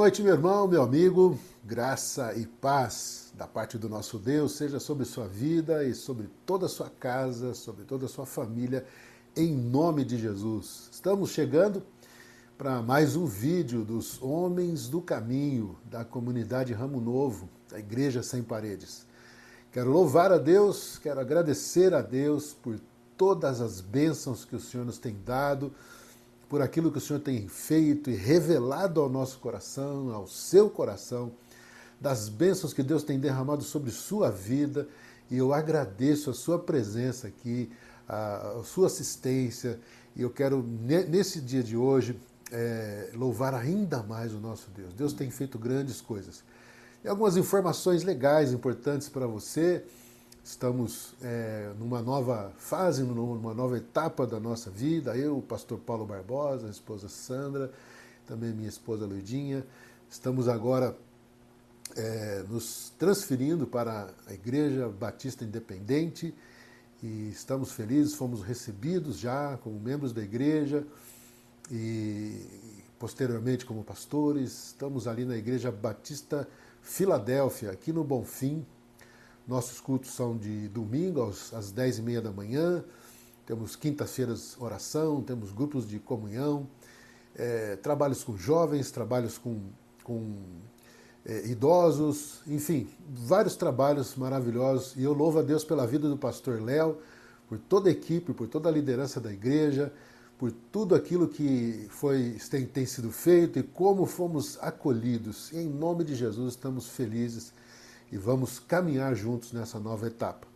noite, meu irmão, meu amigo. Graça e paz da parte do nosso Deus seja sobre sua vida e sobre toda a sua casa, sobre toda a sua família, em nome de Jesus. Estamos chegando para mais um vídeo dos Homens do Caminho da comunidade Ramo Novo, da Igreja Sem Paredes. Quero louvar a Deus, quero agradecer a Deus por todas as bênçãos que o Senhor nos tem dado, por aquilo que o Senhor tem feito e revelado ao nosso coração, ao seu coração, das bênçãos que Deus tem derramado sobre sua vida, e eu agradeço a sua presença aqui, a sua assistência, e eu quero, nesse dia de hoje, louvar ainda mais o nosso Deus. Deus tem feito grandes coisas. E algumas informações legais, importantes para você. Estamos numa nova fase, numa nova etapa da nossa vida. Eu, o pastor Paulo Barbosa, a esposa Sandra, também minha esposa Luidinha. Estamos agora nos transferindo para a Igreja Batista Independente e estamos felizes, fomos recebidos já como membros da igreja e posteriormente como pastores. Estamos ali na Igreja Batista Filadélfia, aqui no Bonfim. Nossos cultos são de domingo às 10h30 da manhã, temos quintas-feiras oração, temos grupos de comunhão, trabalhos com jovens, trabalhos com idosos, enfim, vários trabalhos maravilhosos. E eu louvo a Deus pela vida do pastor Léo, por toda a equipe, por toda a liderança da igreja, por tudo aquilo que tem sido feito e como fomos acolhidos. E em nome de Jesus estamos felizes e vamos caminhar juntos nessa nova etapa.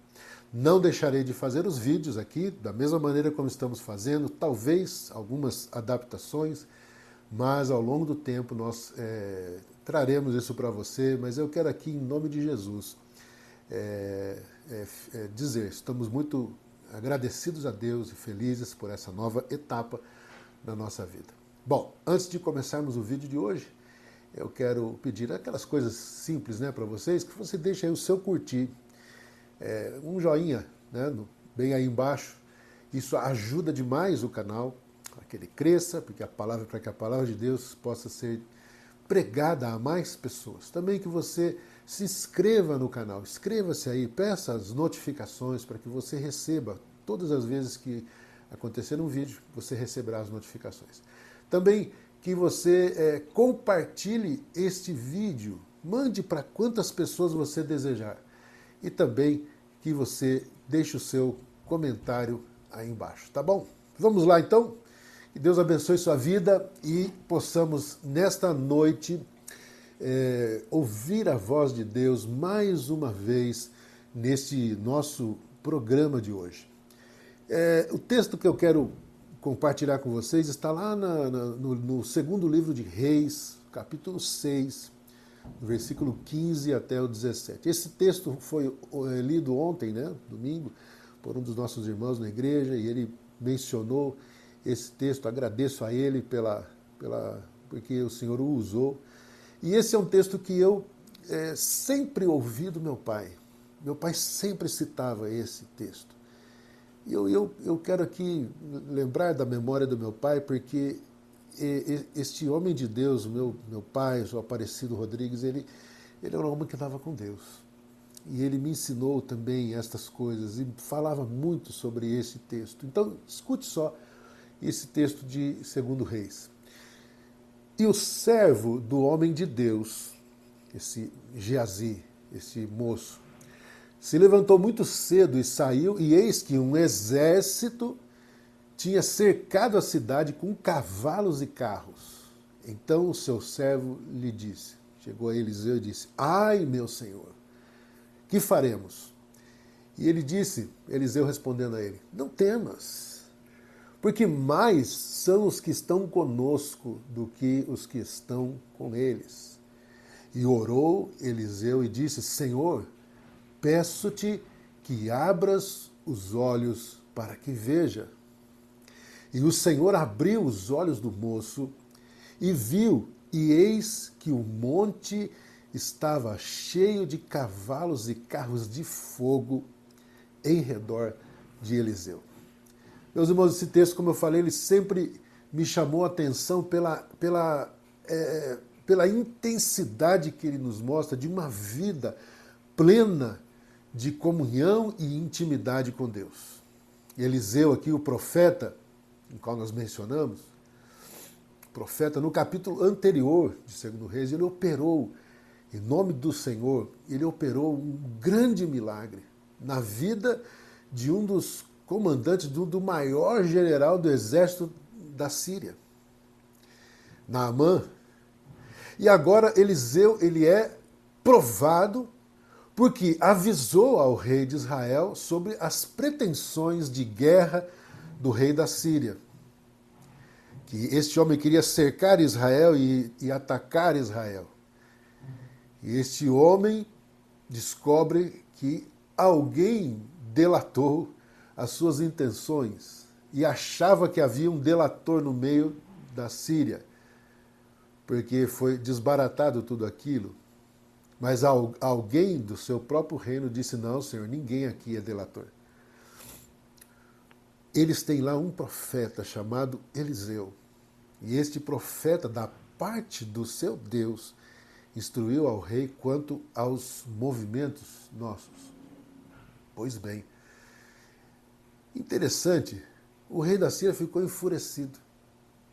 Não deixarei de fazer os vídeos aqui, da mesma maneira como estamos fazendo, talvez algumas adaptações, mas ao longo do tempo nós traremos isso para você. Mas eu quero aqui, em nome de Jesus, dizer, estamos muito agradecidos a Deus e felizes por essa nova etapa da nossa vida. Bom, antes de começarmos o vídeo de hoje, eu quero pedir aquelas coisas simples, para vocês, que você deixe aí o seu curtir, um joinha, bem aí embaixo. Isso ajuda demais o canal para que ele cresça, para que a palavra de Deus possa ser pregada a mais pessoas. Também que você se inscreva no canal, inscreva-se aí, peça as notificações para que você receba, todas as vezes que acontecer um vídeo, você receberá as notificações. Também que você compartilhe este vídeo, mande para quantas pessoas você desejar. E também que você deixe o seu comentário aí embaixo, tá bom? Vamos lá então? Que Deus abençoe sua vida e possamos nesta noite ouvir a voz de Deus mais uma vez neste nosso programa de hoje. O texto que eu quero compartilhar com vocês está lá no segundo livro de Reis, capítulo 6, versículo 15 até o 17. Esse texto foi lido ontem, domingo, por um dos nossos irmãos na igreja, e ele mencionou esse texto. Agradeço a ele porque o Senhor o usou. E esse é um texto que eu sempre ouvi do meu pai. Meu pai sempre citava esse texto. E eu quero aqui lembrar da memória do meu pai, porque este homem de Deus, o meu pai, o Aparecido Rodrigues, ele era um homem que andava com Deus. E ele me ensinou também estas coisas e falava muito sobre esse texto. Então, escute só esse texto de 2 Reis. E o servo do homem de Deus, esse Geazi, esse moço, se levantou muito cedo e saiu, e eis que um exército tinha cercado a cidade com cavalos e carros. Então o seu servo lhe disse, chegou a Eliseu e disse: ai, meu senhor, que faremos? E ele disse, Eliseu respondendo a ele: não temas, porque mais são os que estão conosco do que os que estão com eles. E orou Eliseu e disse: Senhor, peço-te que abras os olhos para que veja. E o Senhor abriu os olhos do moço e viu, e eis que o monte estava cheio de cavalos e carros de fogo em redor de Eliseu. Meus irmãos, esse texto, como eu falei, ele sempre me chamou a atenção pela pela intensidade que ele nos mostra de uma vida plena de comunhão e intimidade com Deus. Eliseu aqui, o profeta, no qual nós mencionamos, o profeta, no capítulo anterior de 2 Reis, ele operou, em nome do Senhor, ele operou um grande milagre na vida de um dos comandantes, do maior general do exército da Síria, Naamã. E agora Eliseu, ele é provado porque avisou ao rei de Israel sobre as pretensões de guerra do rei da Síria. Que este homem queria cercar Israel e atacar Israel. E este homem descobre que alguém delatou as suas intenções e achava que havia um delator no meio da Síria, porque foi desbaratado tudo aquilo. Mas alguém do seu próprio reino disse, não, Senhor, ninguém aqui é delator. Eles têm lá um profeta chamado Eliseu. E este profeta, da parte do seu Deus, instruiu ao rei quanto aos movimentos nossos. Pois bem, interessante, o rei da Síria ficou enfurecido.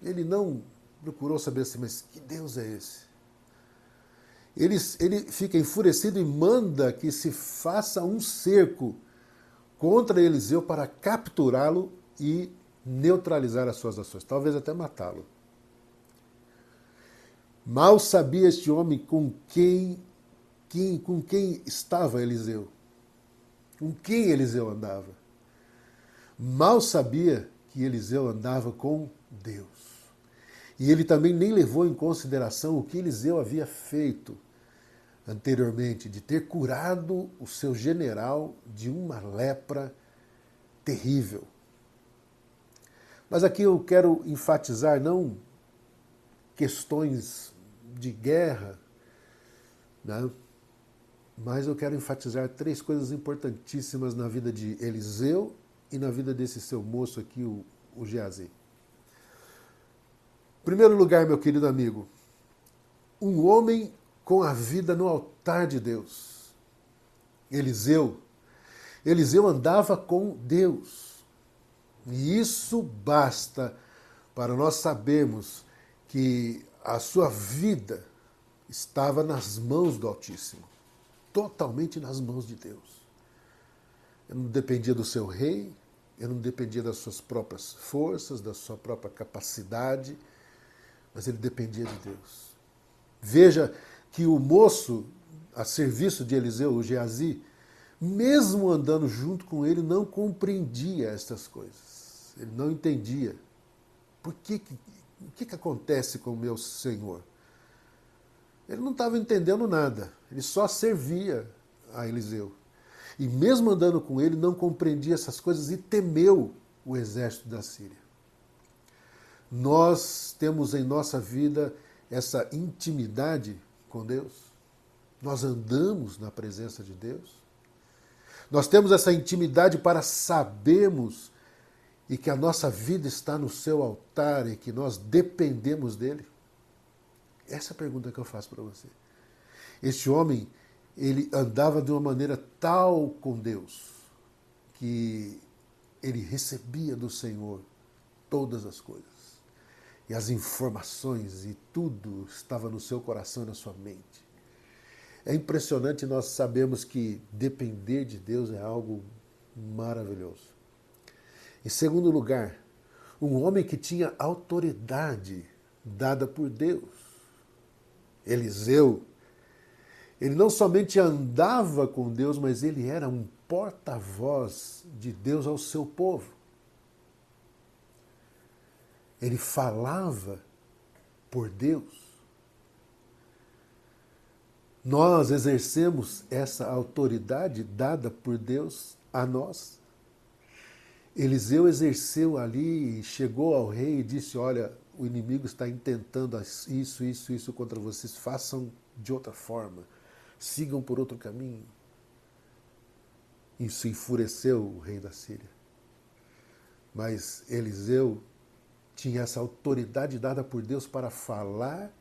Ele não procurou saber assim, mas que Deus é esse? Ele fica enfurecido e manda que se faça um cerco contra Eliseu para capturá-lo e neutralizar as suas ações, talvez até matá-lo. Mal sabia este homem com quem estava Eliseu, com quem Eliseu andava. Mal sabia que Eliseu andava com Deus. E ele também nem levou em consideração o que Eliseu havia feito anteriormente, de ter curado o seu general de uma lepra terrível. Mas aqui eu quero enfatizar não questões de guerra, né? Mas eu quero enfatizar 3 coisas importantíssimas na vida de Eliseu e na vida desse seu moço aqui, o Geazi. Em primeiro lugar, meu querido amigo, um homem com a vida no altar de Deus. Eliseu andava com Deus. E isso basta para nós sabermos que a sua vida estava nas mãos do Altíssimo, totalmente nas mãos de Deus. Ele não dependia do seu rei, ele não dependia das suas próprias forças, da sua própria capacidade, mas ele dependia de Deus. Veja que o moço a serviço de Eliseu, o Geazi, mesmo andando junto com ele, não compreendia estas coisas. Ele não entendia. O que acontece com o meu Senhor? Ele não estava entendendo nada. Ele só servia a Eliseu. E mesmo andando com ele, não compreendia essas coisas e temeu o exército da Síria. Nós temos em nossa vida essa intimidade com Deus. Nós andamos na presença de Deus. Nós temos essa intimidade para sabermos e que a nossa vida está no seu altar e que nós dependemos dele. Essa é a pergunta que eu faço para você. Este homem, ele andava de uma maneira tal com Deus que ele recebia do Senhor todas as coisas. E as informações e tudo estava no seu coração e na sua mente. É impressionante nós sabermos que depender de Deus é algo maravilhoso. Em segundo lugar, um homem que tinha autoridade dada por Deus. Eliseu, ele não somente andava com Deus, mas ele era um porta-voz de Deus ao seu povo. Ele falava por Deus. Nós exercemos essa autoridade dada por Deus a nós. Eliseu exerceu ali, chegou ao rei e disse, olha, o inimigo está intentando isso contra vocês, façam de outra forma, sigam por outro caminho. Isso enfureceu o rei da Síria. Mas Eliseu tinha essa autoridade dada por Deus para falar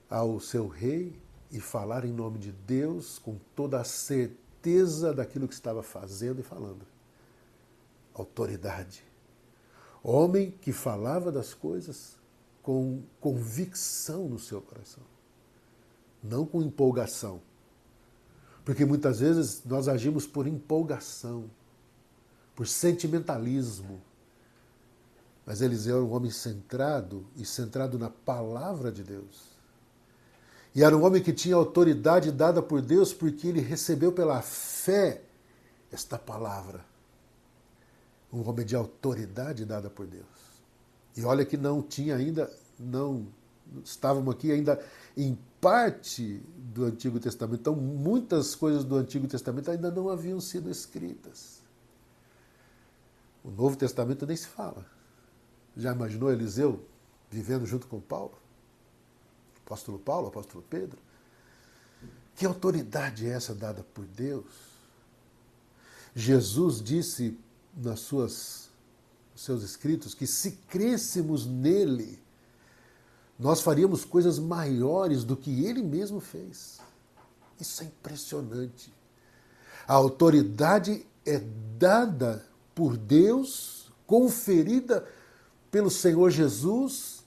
ao seu rei e falar em nome de Deus com toda a certeza daquilo que estava fazendo e falando. Autoridade. Homem que falava das coisas com convicção no seu coração, não com empolgação. Porque muitas vezes nós agimos por empolgação, por sentimentalismo. Mas Eliseu era um homem centrado e centrado na palavra de Deus. E era um homem que tinha autoridade dada por Deus porque ele recebeu pela fé esta palavra. Um homem de autoridade dada por Deus. E olha que não tinha ainda, não estávamos aqui ainda em parte do Antigo Testamento. Então muitas coisas do Antigo Testamento ainda não haviam sido escritas. O Novo Testamento nem se fala. Já imaginou Eliseu vivendo junto com Paulo? Apóstolo Paulo, apóstolo Pedro? Que autoridade é essa dada por Deus? Jesus disse nos seus escritos que se crêssemos nele, nós faríamos coisas maiores do que ele mesmo fez. Isso é impressionante. A autoridade é dada por Deus, conferida pelo Senhor Jesus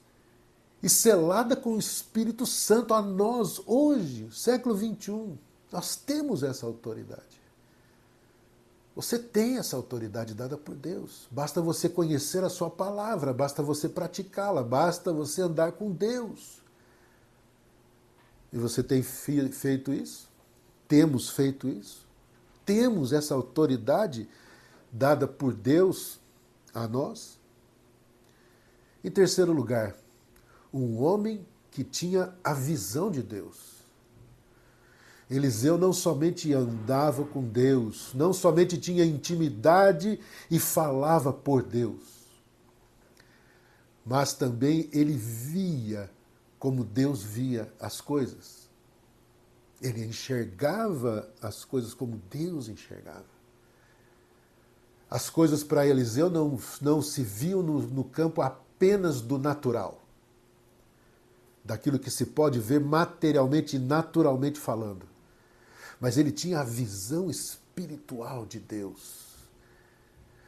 e selada com o Espírito Santo a nós hoje, século XXI. Nós temos essa autoridade. Você tem essa autoridade dada por Deus. Basta você conhecer a sua palavra, basta você praticá-la, basta você andar com Deus. E você tem feito isso? Temos feito isso? Temos essa autoridade dada por Deus a nós? Em terceiro lugar, um homem que tinha a visão de Deus. Eliseu não somente andava com Deus, não somente tinha intimidade e falava por Deus, mas também ele via como Deus via as coisas. Ele enxergava as coisas como Deus enxergava. As coisas para Eliseu não se viam no campo apenas do natural, daquilo que se pode ver materialmente e naturalmente falando. Mas ele tinha a visão espiritual de Deus.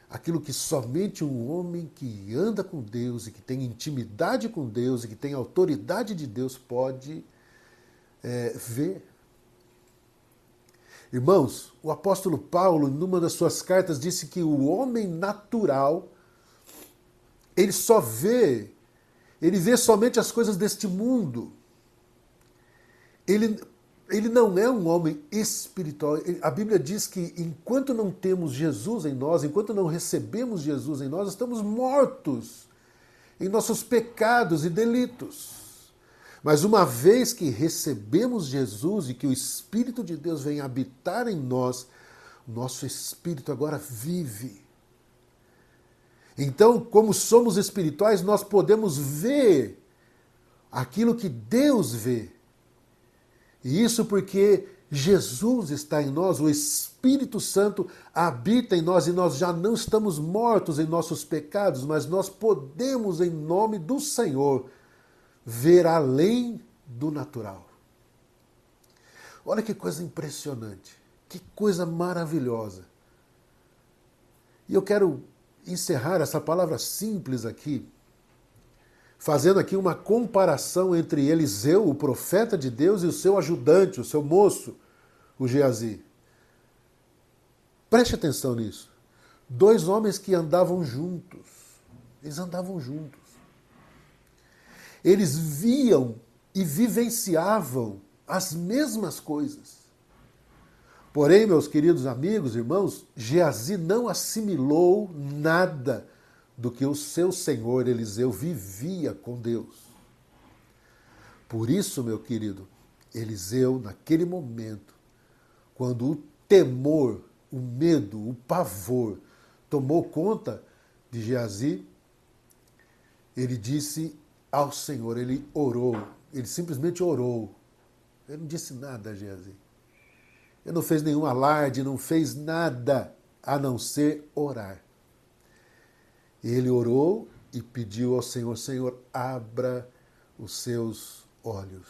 Aquilo que somente um homem que anda com Deus e que tem intimidade com Deus e que tem autoridade de Deus pode ver. Irmãos, o apóstolo Paulo, numa das suas cartas, disse que o homem natural, ele vê somente as coisas deste mundo. Ele não é um homem espiritual. A Bíblia diz que enquanto não temos Jesus em nós, enquanto não recebemos Jesus em nós, estamos mortos em nossos pecados e delitos. Mas uma vez que recebemos Jesus e que o Espírito de Deus vem habitar em nós, nosso espírito agora vive. Então, como somos espirituais, nós podemos ver aquilo que Deus vê. E isso porque Jesus está em nós, o Espírito Santo habita em nós e nós já não estamos mortos em nossos pecados, mas nós podemos, em nome do Senhor, ver além do natural. Olha que coisa impressionante, que coisa maravilhosa. E eu quero encerrar essa palavra simples aqui, fazendo aqui uma comparação entre Eliseu, o profeta de Deus, e o seu ajudante, o seu moço, o Geazi. Preste atenção nisso. Dois homens que andavam juntos. Eles andavam juntos. Eles viam e vivenciavam as mesmas coisas. Porém, meus queridos amigos, irmãos, Geazi não assimilou nada do que o seu senhor Eliseu vivia com Deus. Por isso, meu querido, Eliseu, naquele momento, quando o temor, o medo, o pavor tomou conta de Geazi, ele disse ao Senhor, ele orou, ele simplesmente orou. Ele não disse nada a Geazi. Ele não fez nenhum alarde, não fez nada a não ser orar. Ele orou e pediu ao Senhor, Senhor, abra os seus olhos.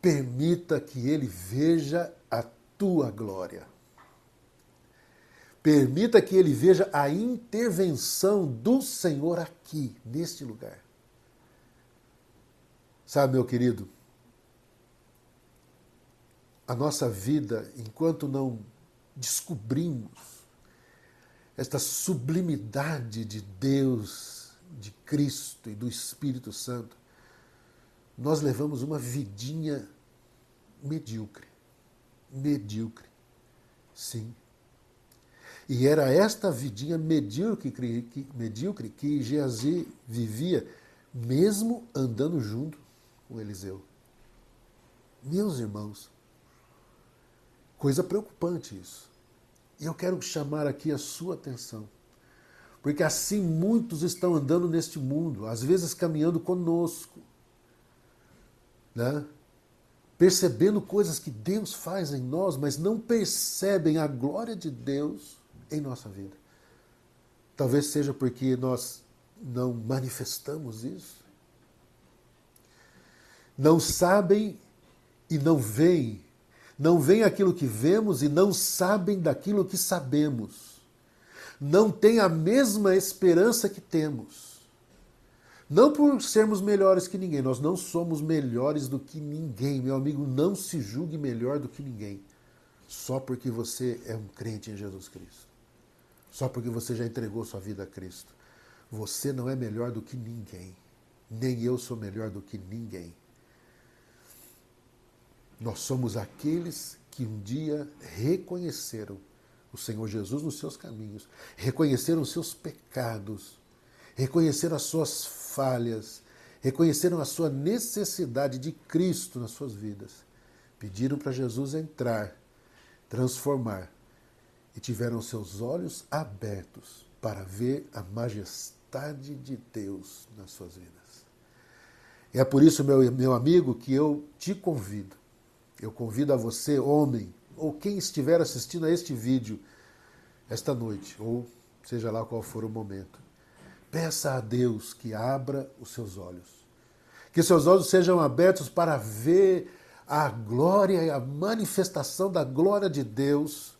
permita que ele veja a tua glória. Permita que ele veja a intervenção do Senhor aqui, neste lugar. Sabe, meu querido, a nossa vida, enquanto não descobrimos esta sublimidade de Deus, de Cristo e do Espírito Santo, nós levamos uma vidinha medíocre. Medíocre. Sim. E era esta vidinha medíocre que Geazi vivia, mesmo andando junto com Eliseu. Meus irmãos, coisa preocupante isso. E eu quero chamar aqui a sua atenção. Porque assim muitos estão andando neste mundo, às vezes caminhando conosco, né? Percebendo coisas que Deus faz em nós, mas não percebem a glória de Deus em nossa vida. Talvez seja porque nós não manifestamos isso. Não sabem e não veem. Não veem aquilo que vemos e não sabem daquilo que sabemos. Não têm a mesma esperança que temos. Não por sermos melhores que ninguém, nós não somos melhores do que ninguém. Meu amigo, não se julgue melhor do que ninguém. Só porque você é um crente em Jesus Cristo. Só porque você já entregou sua vida a Cristo. Você não é melhor do que ninguém. Nem eu sou melhor do que ninguém. Nós somos aqueles que um dia reconheceram o Senhor Jesus nos seus caminhos, reconheceram os seus pecados, reconheceram as suas falhas, reconheceram a sua necessidade de Cristo nas suas vidas, pediram para Jesus entrar, transformar, e tiveram seus olhos abertos para ver a majestade de Deus nas suas vidas. É por isso, meu amigo, que eu te convido. Eu convido a você, homem, ou quem estiver assistindo a este vídeo esta noite, ou seja lá qual for o momento, peça a Deus que abra os seus olhos. Que seus olhos sejam abertos para ver a glória e a manifestação da glória de Deus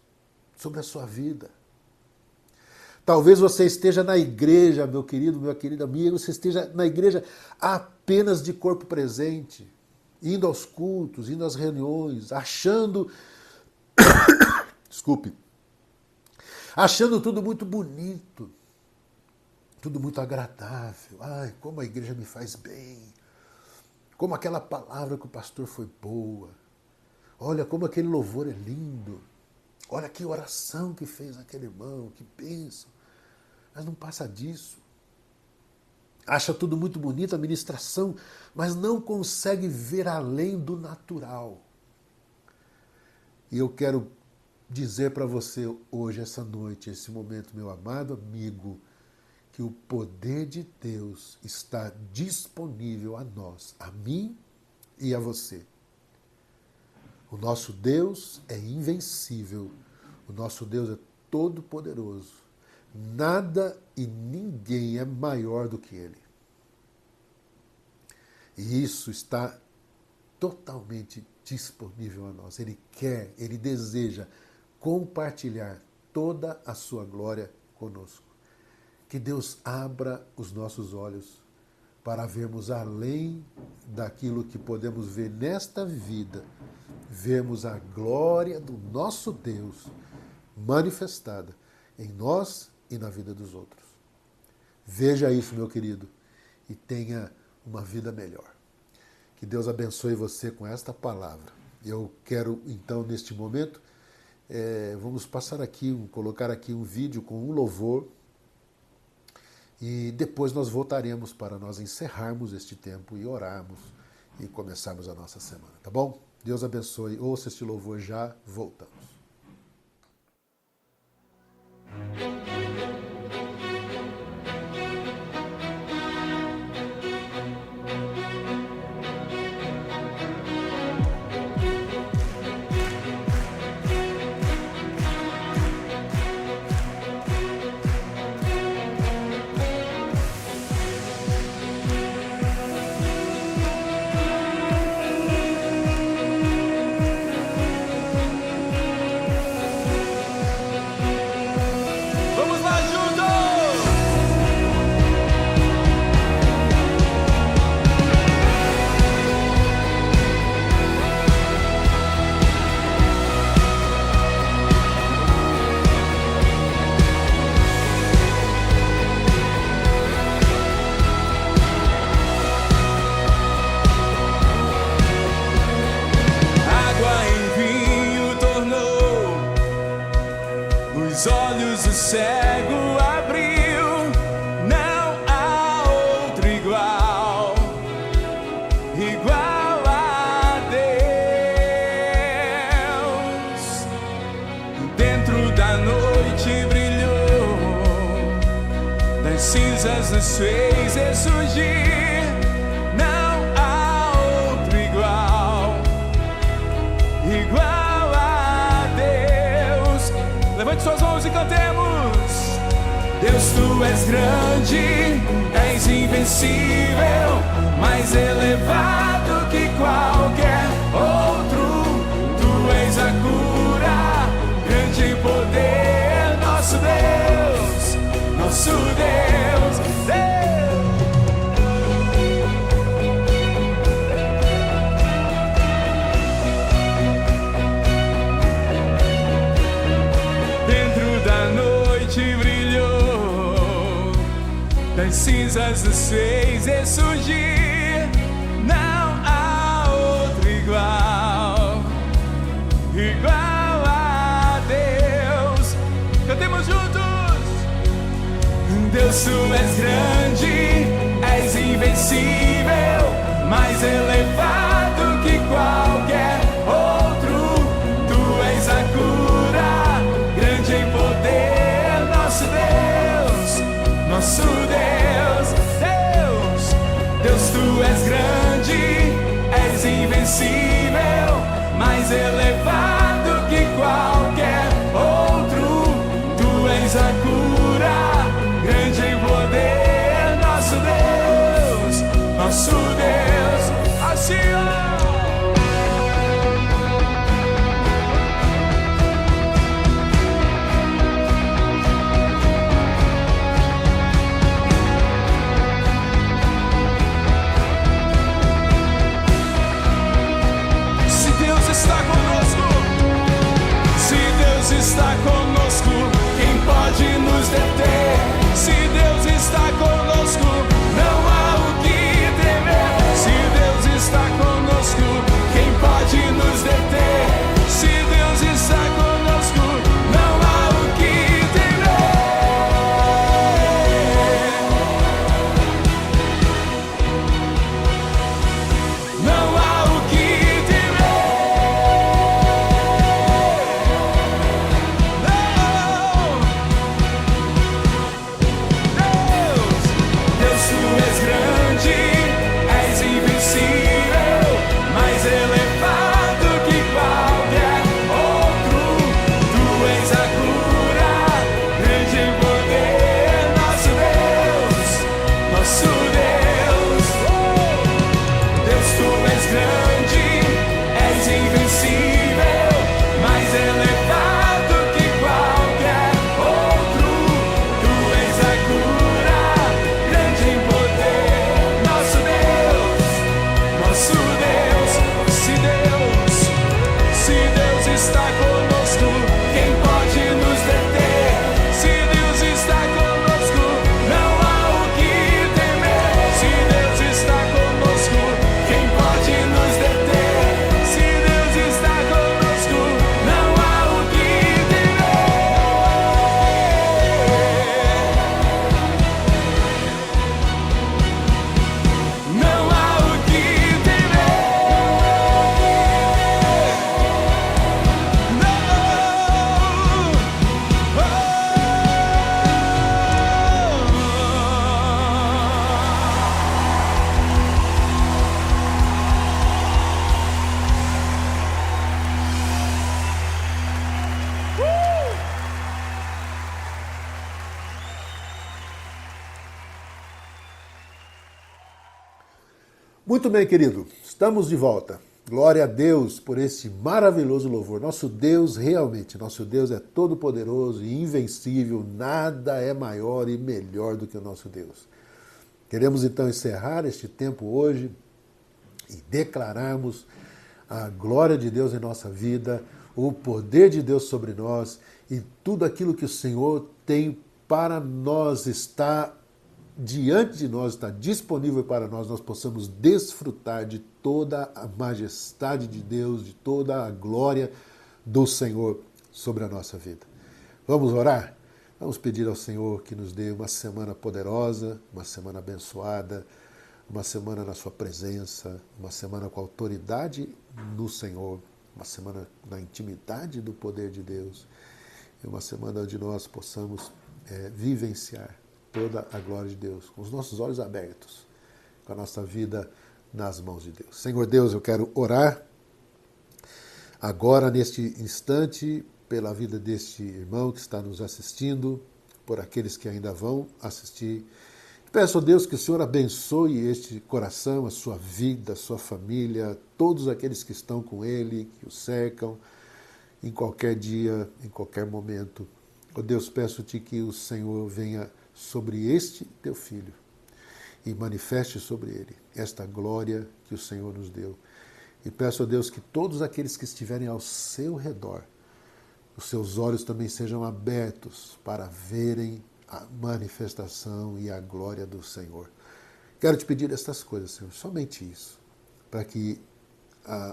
sobre a sua vida. Talvez você esteja na igreja, meu querido, meu querido amigo, você esteja na igreja apenas de corpo presente, indo aos cultos, indo às reuniões, achando, desculpe, achando tudo muito bonito, tudo muito agradável. Ai, como a igreja me faz bem, como aquela palavra que o pastor foi boa, olha como aquele louvor é lindo, olha que oração que fez aquele irmão, que bênção. Mas não passa disso. Acha tudo muito bonito, a ministração, mas não consegue ver além do natural. E eu quero dizer para você hoje, essa noite, esse momento, meu amado amigo, que o poder de Deus está disponível a nós, a mim e a você. O nosso Deus é invencível, o nosso Deus é todo-poderoso. Nada e ninguém é maior do que Ele. E isso está totalmente disponível a nós. Ele quer, Ele deseja compartilhar toda a sua glória conosco. Que Deus abra os nossos olhos para vermos além daquilo que podemos ver nesta vida, vermos a glória do nosso Deus manifestada em nós e na vida dos outros. Veja isso, meu querido, e tenha uma vida melhor. Que Deus abençoe você com esta palavra. Eu quero, então, neste momento, vamos passar aqui, colocar aqui um vídeo com um louvor, e depois nós voltaremos para nós encerrarmos este tempo e orarmos e começarmos a nossa semana, tá bom? Deus abençoe. Ouça este louvor já, voltamos. olhos o cego abriu, não há outro igual, igual a Deus. Dentro da noite brilhou, das cinzas nos fez ressurgir, não há outro igual, igual a Deus. Levante suas mãos e cantemos. Deus, tu és grande, és invencível, mais elevado que qualquer outro. Tu és a cura, grande poder, nosso Deus, nosso Deus, Deus. Dentro da noite brilhou, das cinzas nos fez ressurgir, não há outro igual, igual a Deus. Cantemos juntos. Deus, tu és grande, és invencível, mais elevado que qualquer outro. Tu és a cura, grande em poder, nosso Deus, nosso Deus, Deus. Deus, tu és grande, és invencível, mais elevado que qualquer outro. Tu és a cura, grande em poder, nosso Deus, nosso Deus, assim ó. Se Deus está conosco, quem pode nos deter? Se Deus está conosco, não há o que temer. Se Deus está conosco, quem pode nos deter? Se Deus está conosco, não há o que temer. Não há o que Muito bem, querido, estamos de volta. Glória a Deus por esse maravilhoso louvor. Nosso Deus realmente, nosso Deus é todo poderoso e invencível, nada é maior e melhor do que o nosso Deus. Queremos então encerrar este tempo hoje e declararmos a glória de Deus em nossa vida, o poder de Deus sobre nós e tudo aquilo que o Senhor tem para nós está diante de nós, está disponível para nós possamos desfrutar de toda a majestade de Deus, de toda a glória do Senhor sobre a nossa vida. Vamos orar? Vamos pedir ao Senhor que nos dê uma semana poderosa, uma semana abençoada, uma semana na sua presença, uma semana com autoridade no Senhor, uma semana na intimidade do poder de Deus, e uma semana onde nós possamos vivenciar toda a glória de Deus, com os nossos olhos abertos, com a nossa vida nas mãos de Deus. Senhor Deus, eu quero orar agora, neste instante, pela vida deste irmão que está nos assistindo, por aqueles que ainda vão assistir. Peço a Deus que o Senhor abençoe este coração, a sua vida, a sua família, todos aqueles que estão com ele, que o cercam, em qualquer dia, em qualquer momento. Ó Deus, peço-te que o Senhor venha sobre este teu filho e manifeste sobre ele esta glória que o Senhor nos deu. E peço a Deus que todos aqueles que estiverem ao seu redor, os seus olhos também sejam abertos para verem a manifestação e a glória do Senhor. Quero te pedir estas coisas, Senhor, somente isso, para que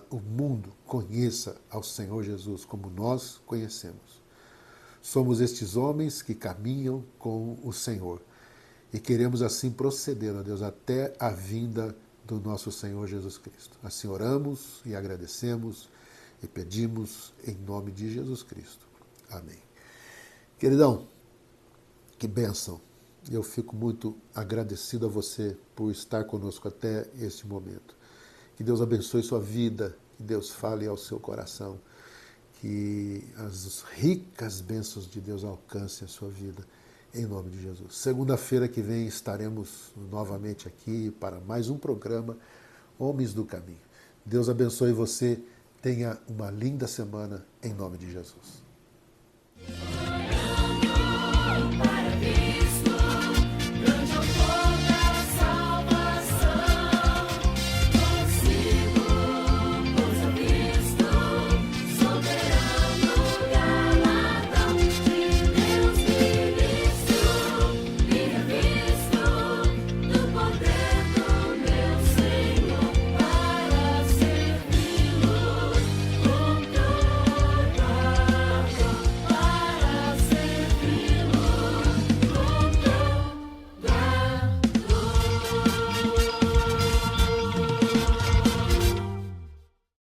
o mundo conheça ao Senhor Jesus como nós conhecemos. Somos estes homens que caminham com o Senhor e queremos assim proceder, ó Deus, até a vinda do nosso Senhor Jesus Cristo. Assim oramos e agradecemos e pedimos em nome de Jesus Cristo. Amém. Queridão, que bênção. Eu fico muito agradecido a você por estar conosco até este momento. Que Deus abençoe sua vida, que Deus fale ao seu coração, que as ricas bênçãos de Deus alcancem a sua vida, em nome de Jesus. Segunda-feira que vem estaremos novamente aqui para mais um programa Homens do Caminho. Deus abençoe você, tenha uma linda semana, em nome de Jesus.